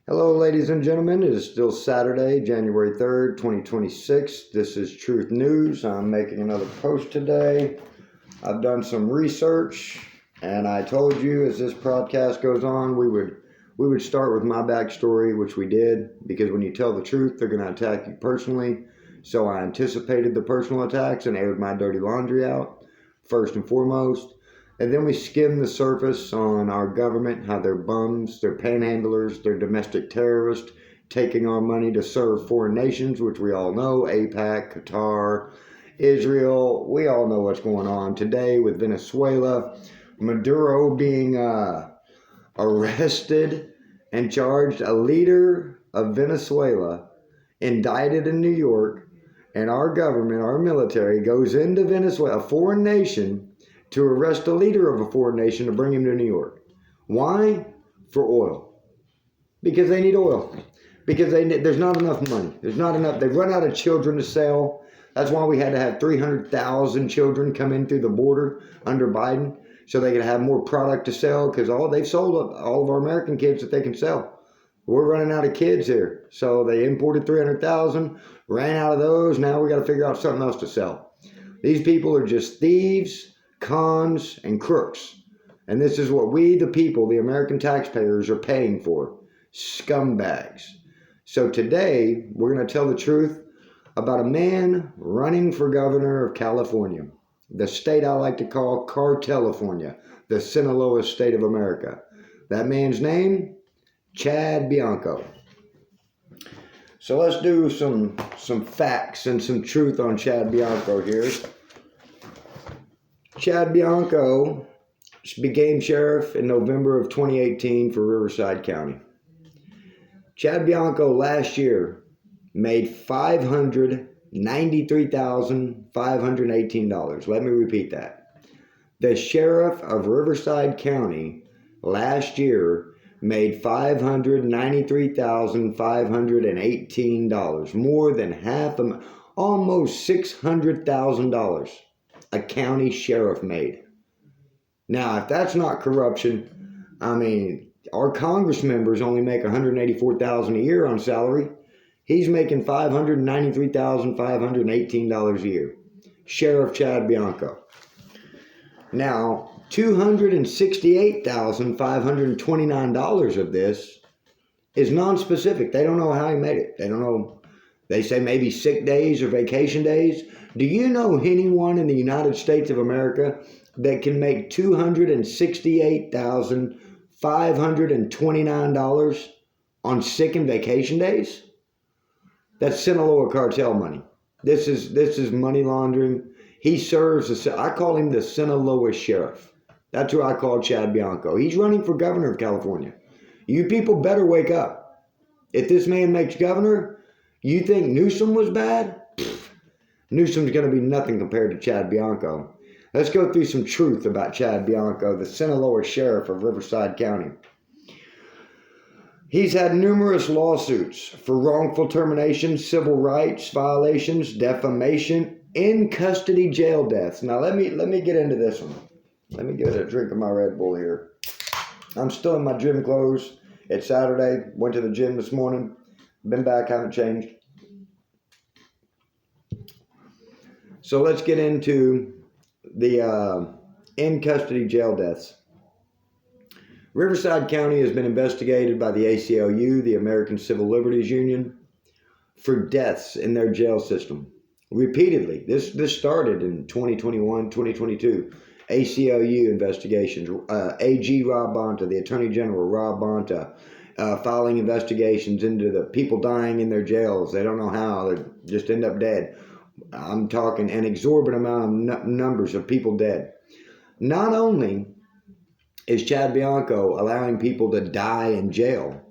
Hello, ladies and gentlemen. It is still Saturday, January 3rd, 2026. This is Truth News. I'm making another post today. I've done some research, and I told you as this podcast goes on, we would start with my backstory, which we did, because when you tell the truth, they're going to attack you personally. So I anticipated the personal attacks and aired my dirty laundry out, first and foremost. And then we skim the surface on our government, how they're bums, they're panhandlers, they're domestic terrorists, taking our money to serve foreign nations, which we all know, AIPAC, Qatar, Israel. We all know what's going on today with Venezuela. Maduro being arrested and charged, a leader of Venezuela, indicted in New York, and our government, our military, goes into Venezuela, a foreign nation, to arrest a leader of a foreign nation to bring him to New York. Why? For oil. Because they need oil. Because there's not enough money. There's not enough. They've run out of children to sell. That's why we had to have 300,000 children come in through the border under Biden so they could have more product to sell, because they've sold all of our American kids that they can sell. We're running out of kids here. So they imported 300,000, ran out of those. Now we got to figure out something else to sell. These people are just thieves, cons, and crooks. And this is what we, the people, the American taxpayers, are paying for. Scumbags. So today, we're going to tell the truth about a man running for governor of California, the state I like to call Cartelifornia, the Sinaloa state of America. That man's name, Chad Bianco. So let's do some facts and some truth on Chad Bianco here. Chad Bianco became sheriff in November of 2018 for Riverside County. Chad Bianco last year made $593,518. Let me repeat that. The sheriff of Riverside County last year made $593,518, more than almost $600,000. A county sheriff made. Now, if that's not corruption, I mean, our Congress members only make $184,000 a year on salary. He's making $593,518 a year. Sheriff Chad Bianco. Now, $268,529 of this is non-specific. They don't know how he made it. They don't know. They say maybe sick days or vacation days. Do you know anyone in the United States of America that can make $268,529 on sick and vacation days? That's Sinaloa cartel money. This is money laundering. He serves, I call him the Sinaloa sheriff. That's who I call Chad Bianco. He's running for governor of California. You people better wake up. If this man makes governor, you think Newsom was bad? Newsom's going to be nothing compared to Chad Bianco. Let's go through some truth about Chad Bianco, the Sinaloa sheriff of Riverside County. He's had numerous lawsuits for wrongful termination, civil rights violations, defamation, in custody jail deaths. Now let me get into this one. Let me get a drink of my Red Bull here. I'm still in my gym clothes. It's Saturday. Went to the gym this morning. Been back, haven't changed. So let's get into the in custody jail deaths. Riverside County has been investigated by the ACLU, the American Civil Liberties Union, for deaths in their jail system. Repeatedly. This started in 2021, 2022. ACLU investigations. AG Rob Bonta, the Attorney General Rob Bonta, filing investigations into the people dying in their jails. They don't know how. They just end up dead. I'm talking an exorbitant amount of numbers of people dead. Not only is Chad Bianco allowing people to die in jail,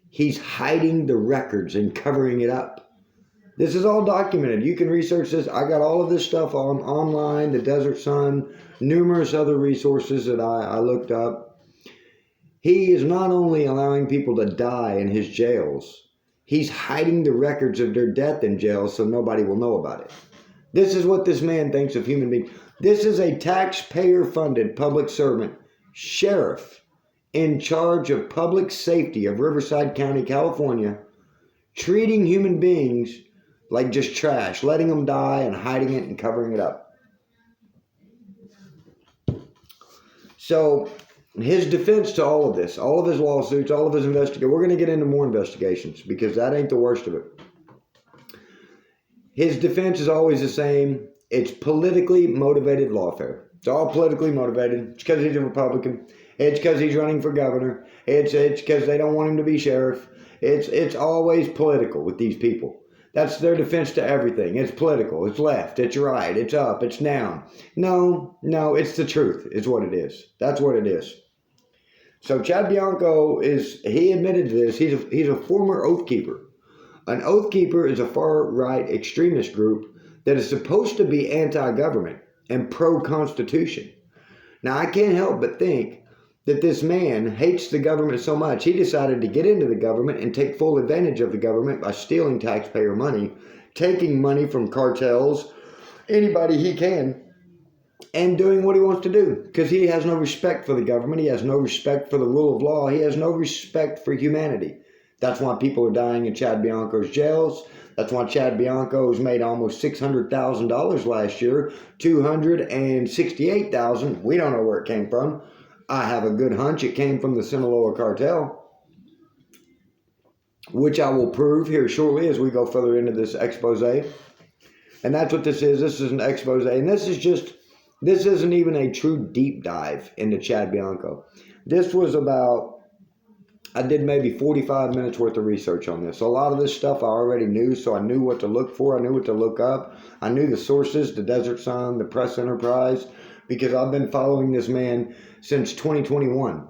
he's hiding the records and covering it up. This is all documented. You can research this. I got all of this stuff online, the Desert Sun, numerous other resources that I looked up. He is not only allowing people to die in his jails, he's hiding the records of their death in jail so nobody will know about it. This is what this man thinks of human beings. This is a taxpayer-funded public servant, sheriff in charge of public safety of Riverside County, California, treating human beings like just trash, letting them die and hiding it and covering it up. So his defense to all of this, all of his lawsuits, all of his investigations, we're going to get into more investigations because that ain't the worst of it. His defense is always the same. It's politically motivated lawfare. It's all politically motivated. It's because he's a Republican. It's because he's running for governor. It's because they don't want him to be sheriff. It's always political with these people. That's their defense to everything. It's political. It's left. It's right. It's up. It's down. No, it's the truth. It's what it is. That's what it is. So Chad Bianco he admitted to this. He's a former Oath Keeper. An Oath Keeper is a far-right extremist group that is supposed to be anti-government and pro-Constitution. Now, I can't help but think that this man hates the government so much, he decided to get into the government and take full advantage of the government by stealing taxpayer money, taking money from cartels, anybody he can, and doing what he wants to do. Because he has no respect for the government. He has no respect for the rule of law. He has no respect for humanity. That's why people are dying in Chad Bianco's jails. That's why Chad Bianco has made almost $600,000 last year, $268,000. We don't know where it came from. I have a good hunch it came from the Sinaloa cartel, which I will prove here shortly as we go further into this expose. And that's what this is. This is an expose. And this isn't even a true deep dive into Chad Bianco. This was I did maybe 45 minutes worth of research on this. So a lot of this stuff I already knew, so I knew what to look for. I knew what to look up. I knew the sources, the Desert Sun, the Press Enterprise, because I've been following this man since 2021,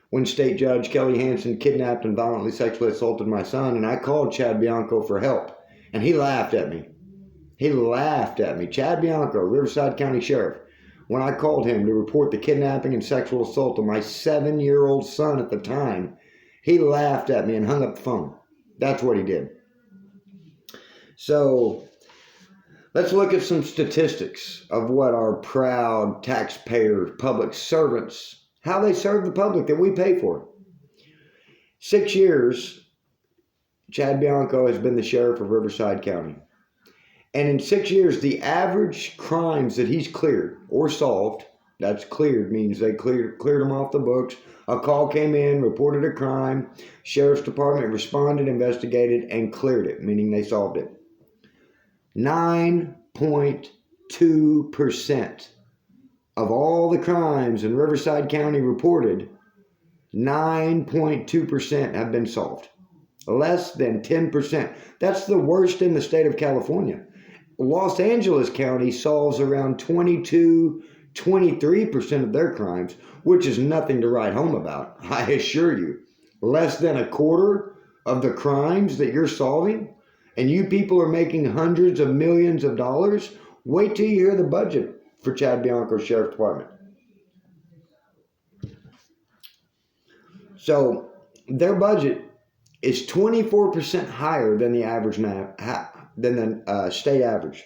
when State Judge Kelly Hansen kidnapped and violently sexually assaulted my son, and I called Chad Bianco for help, and he laughed at me. Chad Bianco, Riverside County Sheriff, when I called him to report the kidnapping and sexual assault of my 7-year-old son at the time, he laughed at me and hung up the phone. That's what he did. So let's look at some statistics of what our proud taxpayer public servants, how they serve the public that we pay for. 6 years, Chad Bianco has been the sheriff of Riverside County. And in 6 years, the average crimes that he's cleared or solved, that's cleared means they cleared them off the books. A call came in, reported a crime, Sheriff's Department responded, investigated, and cleared it, meaning they solved it. 9.2% of all the crimes in Riverside County reported, 9.2% have been solved. Less than 10%. That's the worst in the state of California. Los Angeles County solves around 23% of their crimes, which is nothing to write home about, I assure you. Less than a quarter of the crimes that you're solving, and you people are making hundreds of millions of dollars. Wait till you hear the budget for Chad Bianco's Sheriff's Department. So their budget is 24% higher than the average than the state average.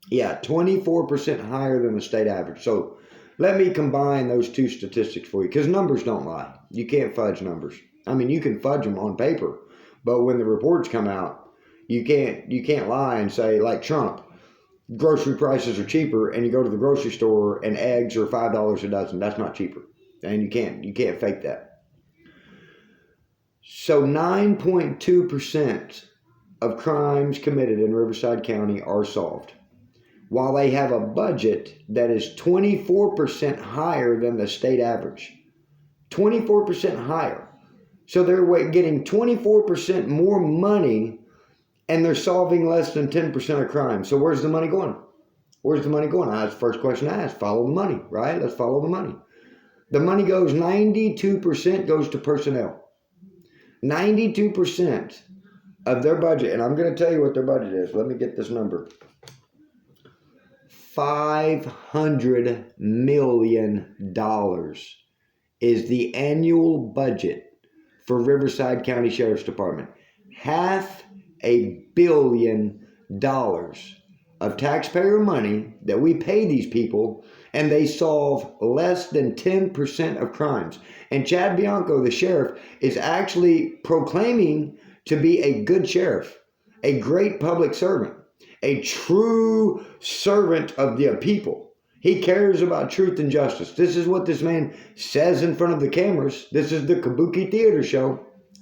Yeah, 24% higher than the state average. So let me combine those two statistics for you, because numbers don't lie. You can't fudge numbers. I mean, you can fudge them on paper, but when the reports come out, you can't lie and say, like Trump, grocery prices are cheaper, and you go to the grocery store and eggs are $5 a dozen. That's not cheaper, and you can't fake that. So 9.2% of crimes committed in Riverside County are solved, while they have a budget that is 24% higher than the state average. 24% higher. So they're getting 24% more money, and they're solving less than 10% of crime. So where's the money going? Where's the money going? That's the first question I asked. Follow the money, right? Let's follow the money. The money goes, 92% goes to personnel. 92% of their budget, and I'm going to tell you what their budget is. Let me get this number. $500 million is the annual budget for Riverside County Sheriff's Department. $500 million of taxpayer money that we pay these people, and they solve less than 10% of crimes. And Chad Bianco, the sheriff, is actually proclaiming to be a good sheriff, a great public servant, a true servant of the people. He cares about truth and justice. This is what this man says in front of the cameras. This is the Kabuki theater show.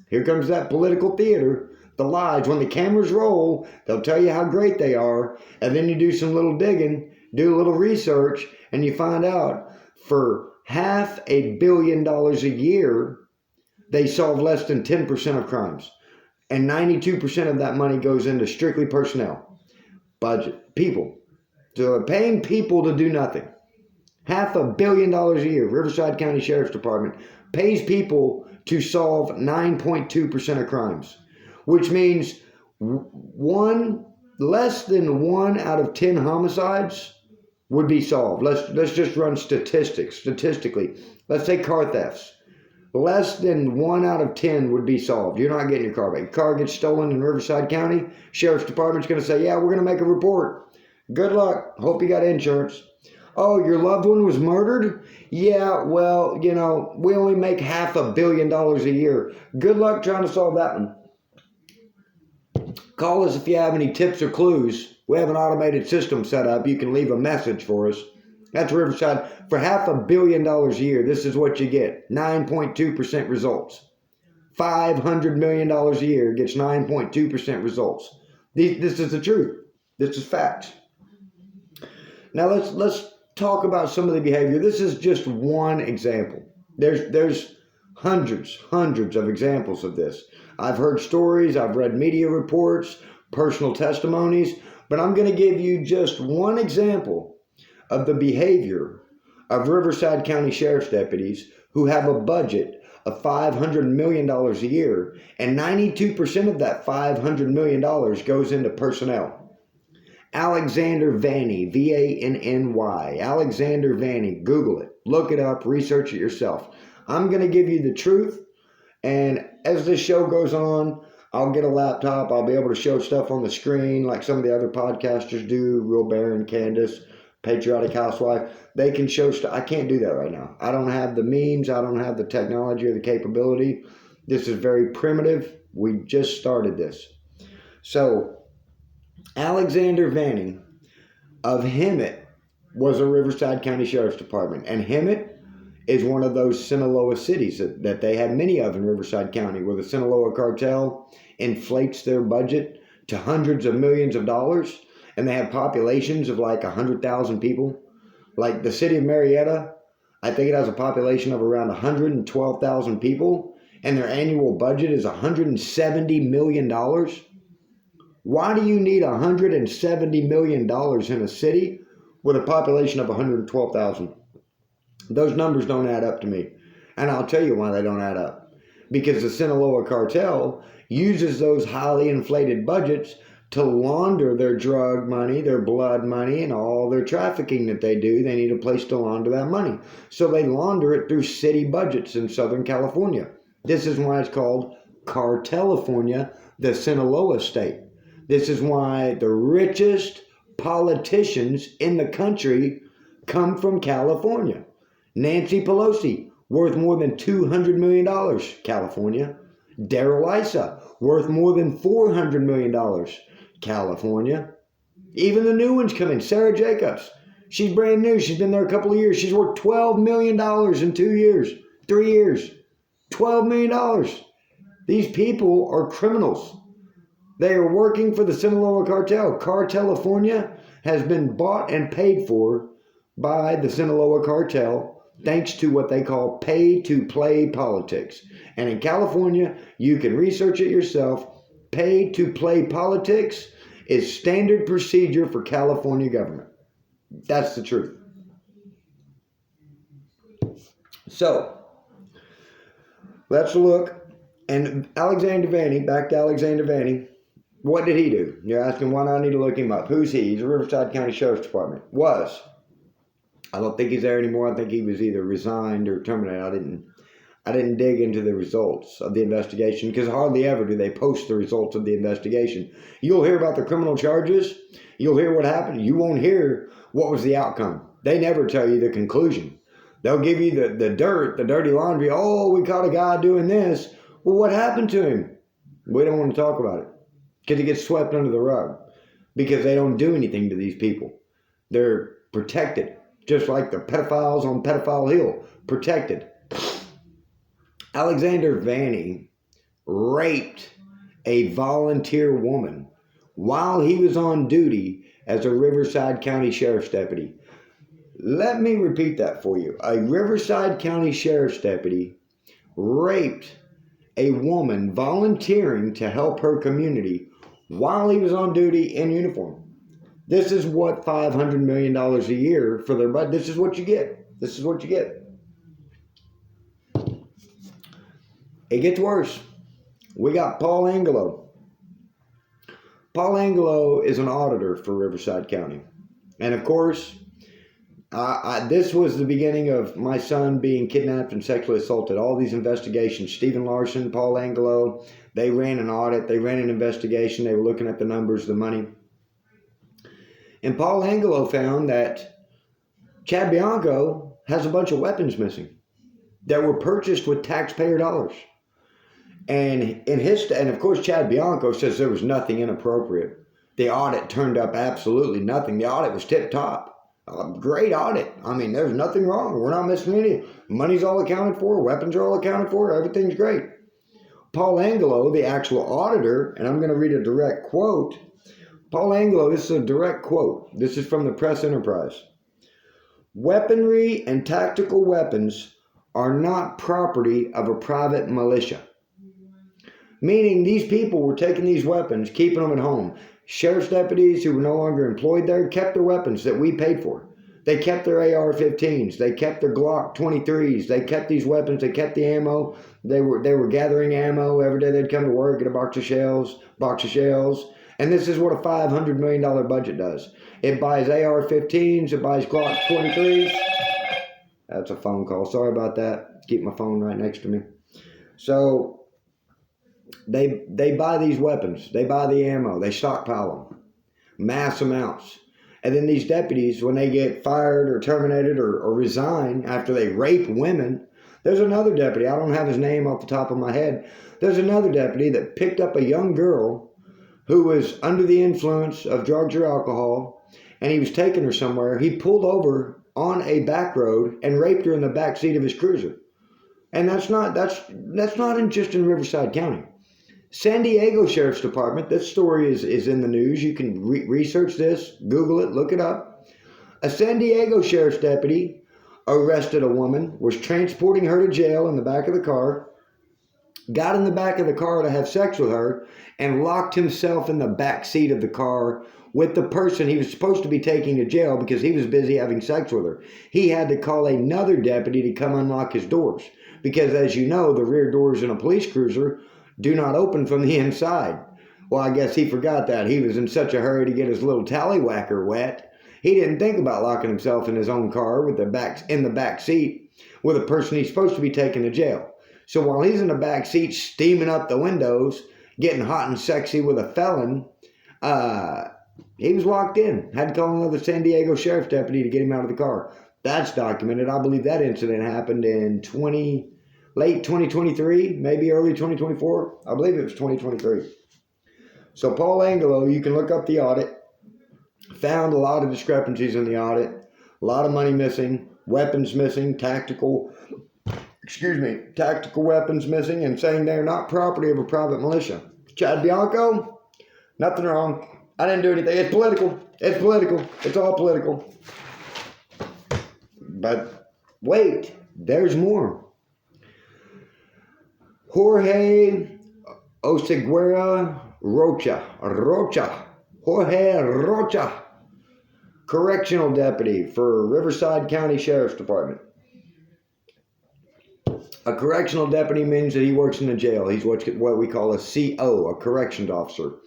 Here comes that political theater, the lies. When the cameras roll, they'll tell you how great they are, and then you do some little digging, do a little research, and you find out for $500 million a year, they solve less than 10% of crimes. And 92% of that money goes into strictly personnel, budget, people. So they're paying people to do nothing. $500 million a year. Riverside County Sheriff's Department pays people to solve 9.2% of crimes, which means less than 1 out of 10 homicides would be solved. Let's just run statistically. Let's say car thefts. Less than 1 out of 10 would be solved. You're not getting your car back. Your car gets stolen in Riverside County. Sheriff's Department's going to say, yeah, we're going to make a report. Good luck. Hope you got insurance. Oh, your loved one was murdered? Yeah, well, we only make $500 million a year. Good luck trying to solve that one. Call us if you have any tips or clues. We have an automated system set up. You can leave a message for us. That's Riverside. For $500 million a year, this is what you get. 9.2% results. $500 million a year gets 9.2% results. This is the truth. This is facts. Now let's talk about some of the behavior. This is just one example. There's hundreds of examples of this. I've heard stories, I've read media reports, personal testimonies, but I'm going to give you just one example of the behavior of Riverside County Sheriff's deputies who have a budget of $500 million a year, and 92% of that $500 million goes into personnel. Alexander Vanny, V-A-N-N-Y. Alexander Vanny. Google it. Look it up. Research it yourself. I'm going to give you the truth. And as this show goes on, I'll get a laptop. I'll be able to show stuff on the screen like some of the other podcasters do. Real Baron, Candace, Patriotic Housewife. They can show stuff. I can't do that right now. I don't have the means. I don't have the technology or the capability. This is very primitive. We just started this. So, Alexander Vanny of Hemet was a Riverside County Sheriff's Department. And Hemet is one of those Sinaloa cities that they have many of in Riverside County, where the Sinaloa cartel inflates their budget to hundreds of millions of dollars. And they have populations of like 100,000 people. Like the city of Marietta, I think it has a population of around 112,000 people. And their annual budget is $170 million. Why do you need $170 million in a city with a population of 112,000? Those numbers don't add up to me. And I'll tell you why they don't add up. Because the Sinaloa cartel uses those highly inflated budgets to launder their drug money, their blood money, and all their trafficking that they do. They need a place to launder that money. So they launder it through city budgets in Southern California. This is why it's called Cartelifornia, the Sinaloa state. This is why the richest politicians in the country come from California. Nancy Pelosi, worth more than $200 million, California. Darrell Issa, worth more than $400 million, California. Even the new ones come in. Sarah Jacobs, she's brand new. She's been there a couple of years. She's worth $12 million in 2 years, 3 years. $12 million. These people are criminals. They are working for the Sinaloa cartel. Cartelifornia has been bought and paid for by the Sinaloa cartel, thanks to what they call pay-to-play politics. And in California, you can research it yourself. Pay-to-play politics is standard procedure for California government. That's the truth. So, let's look. And Alexander Vanny, back to Alexander Vanny. What did he do? You're asking why do I need to look him up? Who's he? He's a Riverside County Sheriff's Department. Was. I don't think he's there anymore. I think he was either resigned or terminated. I didn't dig into the results of the investigation because hardly ever do they post the results of the investigation. You'll hear about the criminal charges. You'll hear what happened. You won't hear what was the outcome. They never tell you the conclusion. They'll give you the dirt, the dirty laundry. Oh, we caught a guy doing this. Well, what happened to him? We don't want to talk about it because it gets swept under the rug because they don't do anything to these people. They're protected, just like the pedophiles on Pedophile Hill, protected. Alexander Vanny raped a volunteer woman while he was on duty as a Riverside County Sheriff's deputy. Let me repeat that for you. A Riverside County Sheriff's deputy raped a woman volunteering to help her community while he was on duty in uniform. This is what $500 million a year for their budget. This is what you get. This is what you get. It gets worse. We got Paul Angelo. Paul Angelo is an auditor for Riverside County. And of course, this was the beginning of my son being kidnapped and sexually assaulted. All these investigations, Stephen Larson, Paul Angelo, they ran an audit, they ran an investigation, they were looking at the numbers, the money. And Paul Angelo found that Chad Bianco has a bunch of weapons missing that were purchased with taxpayer dollars. And of course, Chad Bianco says there was nothing inappropriate. The audit turned up absolutely nothing. The audit was tip top. Great audit. I mean, there's nothing wrong. We're not missing any. Money's all accounted for. Weapons are all accounted for. Everything's great. Paul Angelo, the actual auditor, and I'm going to read a direct quote. Paul Angelo, this is a direct quote. This is from the Press Enterprise. Weaponry and tactical weapons are not property of a private militia. Meaning these people were taking these weapons, keeping them at home. Sheriff's deputies who were no longer employed there kept their weapons that we paid for. They kept their AR-15s. They kept their Glock 23s. They kept these weapons. They kept the ammo. They were gathering ammo. Every day they'd come to work, get a box of shells. And this is what a $500 million budget does. It buys AR-15s. It buys Glock 23s. That's a phone call. Sorry about that. Keep my phone right next to me. So they buy these weapons. They buy the ammo. They stockpile them. Mass amounts. And then these deputies, when they get fired or terminated or resign after they rape women, there's another deputy. I don't have his name off the top of my head. There's another deputy that picked up a young girl who was under the influence of drugs or alcohol, and he was taking her somewhere. He pulled over on a back road and raped her in the back seat of his cruiser. And that's not just in Riverside County. San Diego Sheriff's Department, this story is in the news. You can research this, Google it, look it up. A San Diego Sheriff's deputy arrested a woman, was transporting her to jail in the back of the car, got in the back of the car to have sex with her, and locked himself in the back seat of the car with the person he was supposed to be taking to jail because he was busy having sex with her. He had to call another deputy to come unlock his doors because, as you know, the rear doors in a police cruiser do not open from the inside. Well, I guess he forgot that. He was in such a hurry to get his little tallywhacker wet. He didn't think about locking himself in his own car in the back seat with a person he's supposed to be taking to jail. So while he's in the back seat steaming up the windows, getting hot and sexy with a felon, he was locked in. Had to call another San Diego Sheriff's deputy to get him out of the car. That's documented. I believe that incident happened in late 2023, maybe early 2024. I believe it was 2023. So Paul Angelo, you can look up the audit, found a lot of discrepancies in the audit, a lot of money missing, weapons missing, tactical weapons missing, and saying they're not property of a private militia. Chad Bianco, nothing wrong. I didn't do anything. It's political. It's political. It's all political. But wait, there's more. Jorge Oseguera Rocha, Jorge Rocha, correctional deputy for Riverside County Sheriff's Department. A correctional deputy means that he works in the jail. He's what we call a CO, a corrections officer.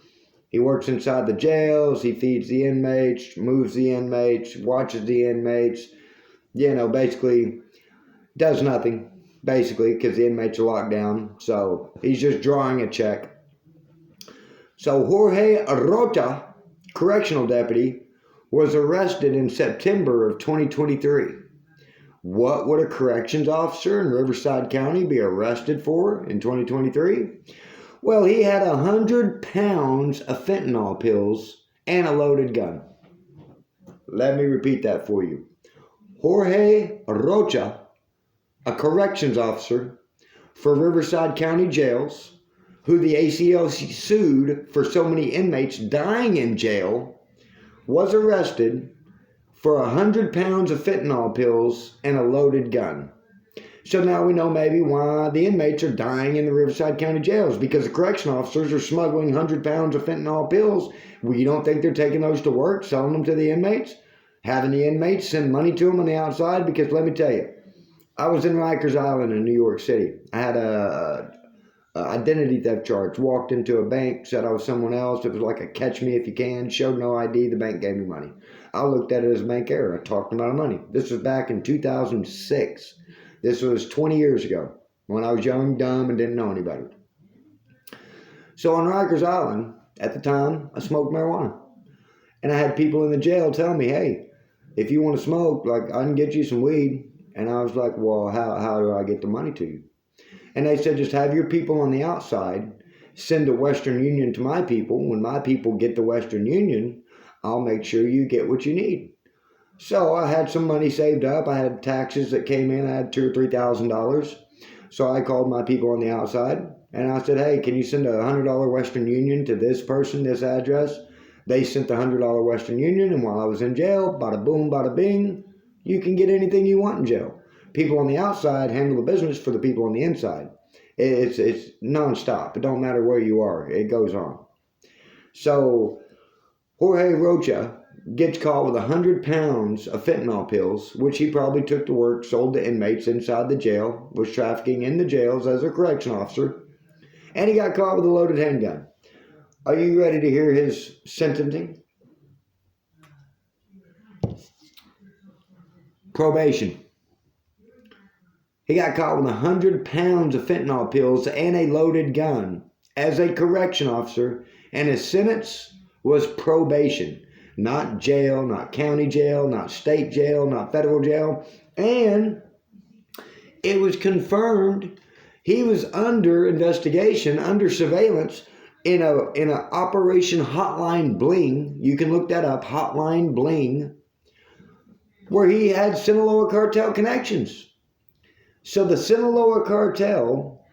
He works inside the jails. He feeds the inmates, moves the inmates, watches the inmates. Basically does nothing. Basically, because the inmates are locked down. So he's just drawing a check. So Jorge Arrota, correctional deputy, was arrested in September of 2023. What would a corrections officer in Riverside County be arrested for in 2023? Well, he had 100 pounds of fentanyl pills and a loaded gun. Let me repeat that for you. Jorge Rocha, a corrections officer for Riverside County jails, who the ACLC sued for so many inmates dying in jail, was arrested for 100 pounds of fentanyl pills and a loaded gun. So now we know maybe why the inmates are dying in the Riverside County jails, because the correction officers are smuggling 100 pounds of fentanyl pills. We don't think they're taking those to work, selling them to the inmates, having the inmates send money to them on the outside. Because let me tell you, I was in Rikers Island in New York City. I had a identity theft charge. Walked into a bank, said I was someone else. It was like a catch me if you can. Showed no ID. The bank gave me money. I looked at it as a bank error. I talked them out of money. This was back in 2006. This was 20 years ago when I was young, dumb, and didn't know anybody. So on Rikers Island, at the time, I smoked marijuana. And I had people in the jail tell me, hey, if you want to smoke, like, I can get you some weed. And I was like, well, how do I get the money to you? And they said, just have your people on the outside send the Western Union to my people. When my people get the Western Union, I'll make sure you get what you need. So I had some money saved up. I had taxes that came in. I had $2,000 or $3,000. So I called my people on the outside and I said, hey, can you send a $100 Western Union to this person, this address? They sent the $100 Western Union, and while I was in jail, bada boom, bada bing, you can get anything you want in jail. People on the outside handle the business for the people on the inside. It's nonstop. It don't matter where you are. It goes on. So Jorge Rocha gets caught with 100 pounds of fentanyl pills, which he probably took to work, sold to inmates inside the jail, was trafficking in the jails as a correction officer, and he got caught with a loaded handgun. Are you ready to hear his sentencing? Probation. He got caught with 100 pounds of fentanyl pills and a loaded gun as a correction officer, and his sentence was probation. Not jail, not county jail, not state jail, not federal jail. And it was confirmed he was under investigation, under surveillance in a Operation Hotline Bling. You can look that up, Hotline Bling, where he had Sinaloa cartel connections. So the Sinaloa cartel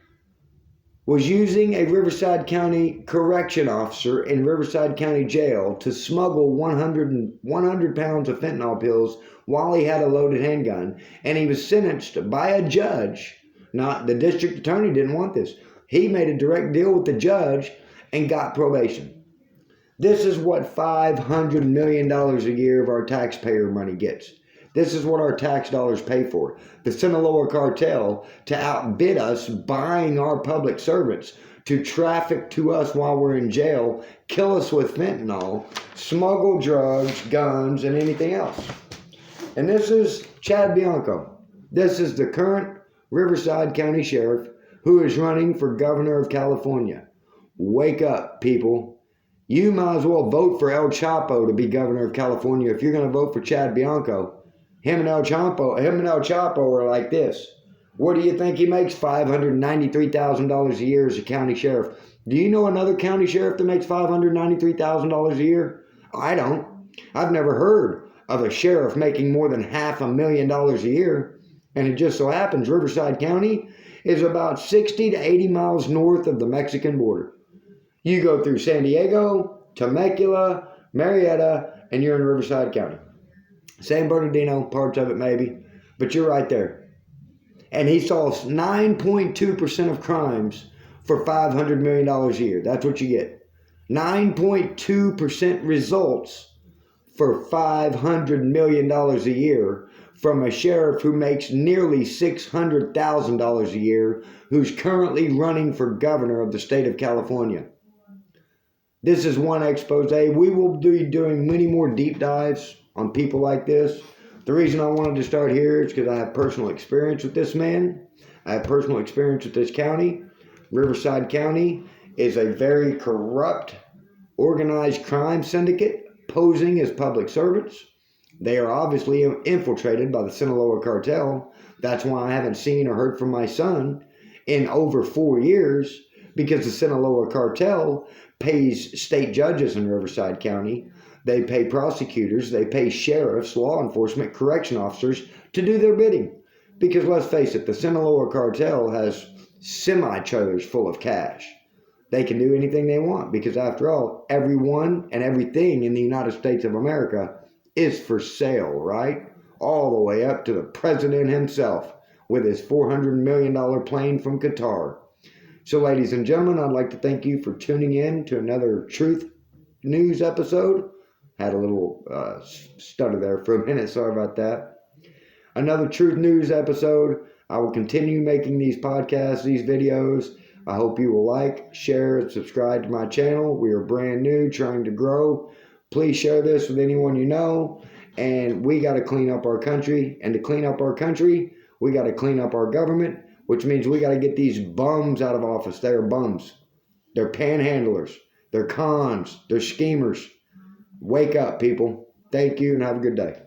was using a Riverside County correction officer in Riverside County Jail to smuggle 100 pounds of fentanyl pills while he had a loaded handgun. And he was sentenced by a judge. Not the district attorney didn't want this. He made a direct deal with the judge and got probation. This is what $500 million a year of our taxpayer money gets. This is what our tax dollars pay for. The Sinaloa cartel to outbid us, buying our public servants, to traffic to us while we're in jail, kill us with fentanyl, smuggle drugs, guns, and anything else. And this is Chad Bianco. This is the current Riverside County Sheriff who is running for governor of California. Wake up, people. You might as well vote for El Chapo to be governor of California if you're going to vote for Chad Bianco. Him and El Chapo are like this. What do you think he makes? $593,000 a year as a county sheriff. Do you know another county sheriff that makes $593,000 a year? I don't. I've never heard of a sheriff making more than $500,000 a year. And it just so happens Riverside County is about 60 to 80 miles north of the Mexican border. You go through San Diego, Temecula, Marietta, and you're in Riverside County. San Bernardino, parts of it maybe, but you're right there. And he solves 9.2% of crimes for $500 million a year. That's what you get. 9.2% results for $500 million a year from a sheriff who makes nearly $600,000 a year, who's currently running for governor of the state of California. This is one expose. We will be doing many more deep dives on people like this. The reason I wanted to start here is because I have personal experience with this man. I have personal experience with this county. Riverside County is a very corrupt, organized crime syndicate. posing as public servants. They are obviously infiltrated by the Sinaloa cartel. That's why I haven't seen or heard from my son in over 4 years, because the Sinaloa cartel pays state judges in Riverside County. They pay prosecutors, they pay sheriffs, law enforcement, correction officers to do their bidding. Because let's face it, the Sinaloa cartel has semi-trailers full of cash. They can do anything they want, because after all, everyone and everything in the United States of America is for sale, right? All the way up to the president himself with his $400 million plane from Qatar. So, ladies and gentlemen, I'd like to thank you for tuning in to another Truth News episode. Had a little stutter there for a minute, sorry about that. Another Truth News episode. I will continue making these podcasts, these videos. I hope you will like, share, and subscribe to my channel. We are brand new, trying to grow. Please share this with anyone you know. And we got to clean up our country. And to clean up our country, we got to clean up our government, which means we got to get these bums out of office. They are bums. They're panhandlers. They're cons. They're schemers. Wake up, people. Thank you and have a good day.